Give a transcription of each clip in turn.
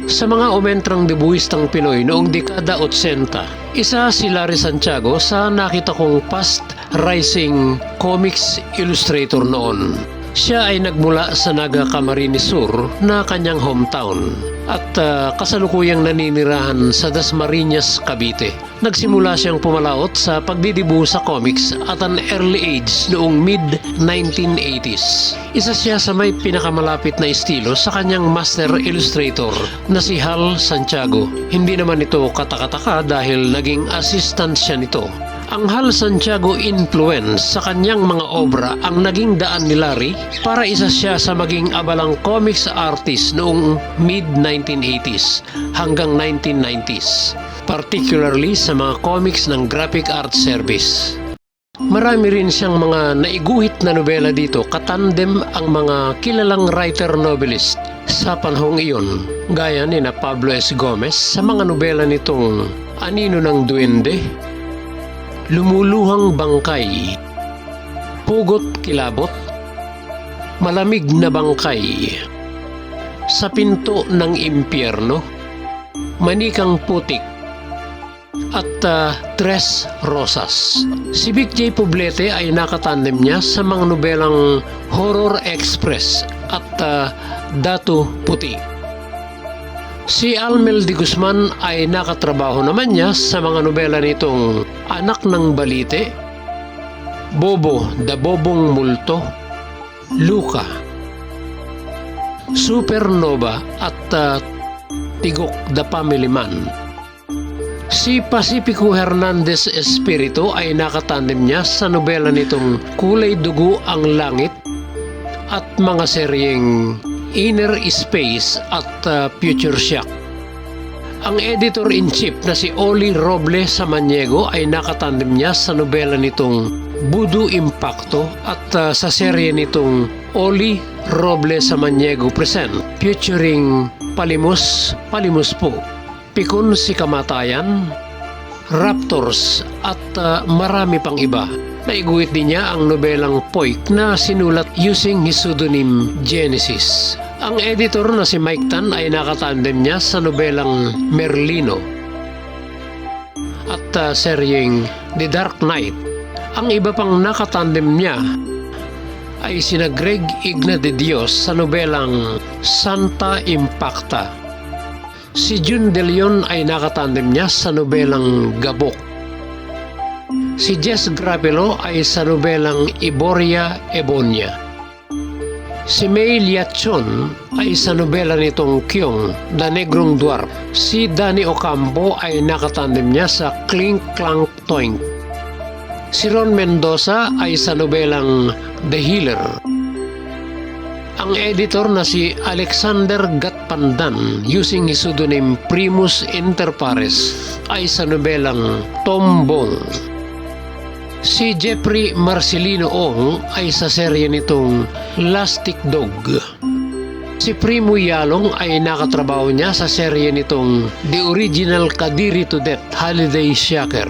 sa mga umentrang debuhistang Pinoy noong dekada 80. Isa si Larry Santiago sa nakita kong past rising comics illustrator noon. Siya ay nagmula sa Naga Camarines Sur na kanyang hometown at kasalukuyang naninirahan sa Dasmariñas, Cavite. Nagsimula siyang pumalaot sa pagdidibu sa comics at an early age noong mid-1980s. Isa siya sa may pinakamalapit na estilo sa kanyang master illustrator na si Hal Santiago. Hindi naman ito katakataka dahil naging assistant siya nito. Ang Hal Santiago influence sa kanyang mga obra ang naging daan ni Larry para isa siya sa maging abalang comics artist noong mid-1980s hanggang 1990s, particularly sa mga comics ng Graphic Art Service. Marami rin siyang mga naiguhit na nobela dito, katandem ang mga kilalang writer-novelist sa panahong iyon, gaya ni na Pablo S. Gomez sa mga nobela nitong Anino ng Duwende, Lumuluhang Bangkay, Pugot Kilabot, Malamig na Bangkay, Sa Pinto ng Impyerno, Manikang Putik, at Tres Rosas. Si Vic J. Poblete ay nakatandem niya sa mga nobelang Horror Express at Datu Puti. Si Almel de Guzman ay nakatrabaho naman niya sa mga nobela nitong Anak ng Balite, Bobo da Bobong Multo, Luka, Supernova at Tigok da Family Man. Si Pacifico Hernandez Espiritu ay nakatandem niya sa nobela nitong Kulay Dugo ang Langit at mga seryeng Inner Space at Future Shock. Ang editor-in-chief na si Oli Roble Samaniego ay nakatandem niya sa nobela nitong Voodoo Impacto at sa serye nitong Oli Roble Samaniego Present featuring Palimos, Palimos po, Pikon si Kamatayan, Raptors at marami pang iba. Naiguhit din niya ang nobelang Poik na sinulat using his pseudonym Genesis. Ang editor na si Mike Tan ay nakatandem niya sa nobelang Merlino at seryeng The Dark Knight. Ang iba pang nakatandem niya ay sina Greg Igna de Dios sa nobelang Santa Impacta. Si June De Leon ay nakatandem niya sa nobelang Gabok. Si Jess Gravelo ay sa nobelang Iboria Ebonia. Si May Liachon ay sa nobela nitong Kyong, The Negrong Dwarf. Si Danny Ocampo ay nakatandem niya sa Clink Clank Toink. Si Ron Mendoza ay sa nobelang The Healer. Ang editor na si Alexander Gatpandan using his pseudonym Primus Inter Pares ay sa nobelang Tombong. Si Jeffrey Marcelino Ong ay sa serye nitong Lastic Dog. Si Primo Yalong ay nakatrabaho niya sa serye nitong The Original Kadiri to Death Holiday Shaker.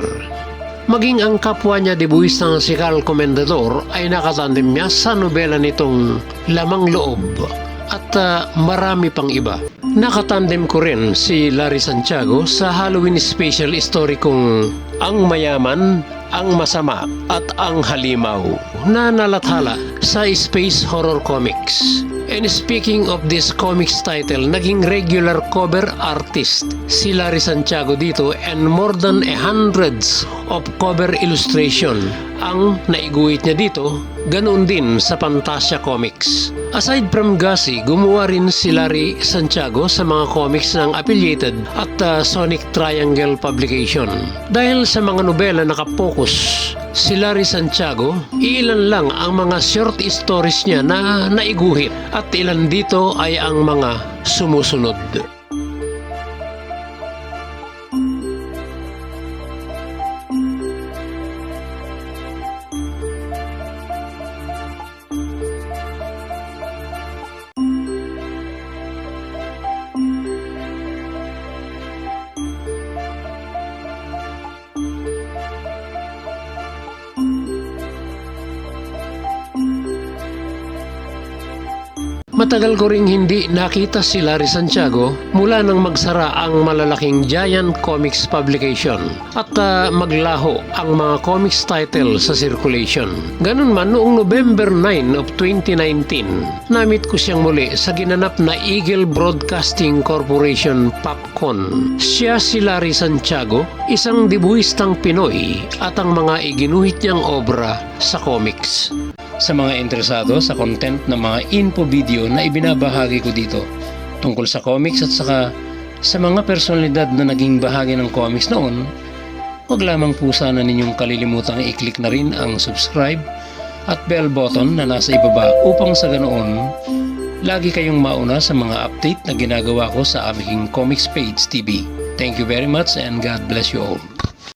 Maging ang kapwa niya debuhistang si Carl Comendador ay nakatandem niya sa nobela nitong Lamang Loob at marami pang iba. Nakatandem ko rin si Larry Santiago sa Halloween special story kong Ang Mayaman, Ang Masama at Ang Halimaw na nalathala sa Space Horror Comics. And speaking of this comics title, naging regular cover artist si Larry Santiago dito and more than hundreds of cover illustration ang naiguhit niya dito, ganoon din sa Fantasia Comics. Aside from Gasi, gumawa rin si Larry Santiago sa mga comics ng Affiliated at Sonic Triangle Publication. Dahil sa mga nobela nakapokus si Larry Santiago, ilan lang ang mga short stories niya na naiguhit at ilan dito ay ang mga sumusunod. Matagal ko ring hindi nakita si Larry Santiago mula nang magsara ang malalaking Giant Comics publication at maglaho ang mga comics title sa circulation. Ganun man, noong November 9 of 2019, namit ko siyang muli sa ginanap na Eagle Broadcasting Corporation PopCon. Siya si Larry Santiago, isang dibuhistang Pinoy at ang mga iginuhit niyang obra sa comics. Sa mga interesado sa content ng mga info video na ibinabahagi ko dito tungkol sa comics at saka sa mga personalidad na naging bahagi ng comics noon, huwag lamang po sana ninyong kalilimutang i-click na rin ang subscribe at bell button na nasa ibaba upang sa ganoon lagi kayong mauna sa mga update na ginagawa ko sa aming Comics Page TV. Thank you very much and God bless you all.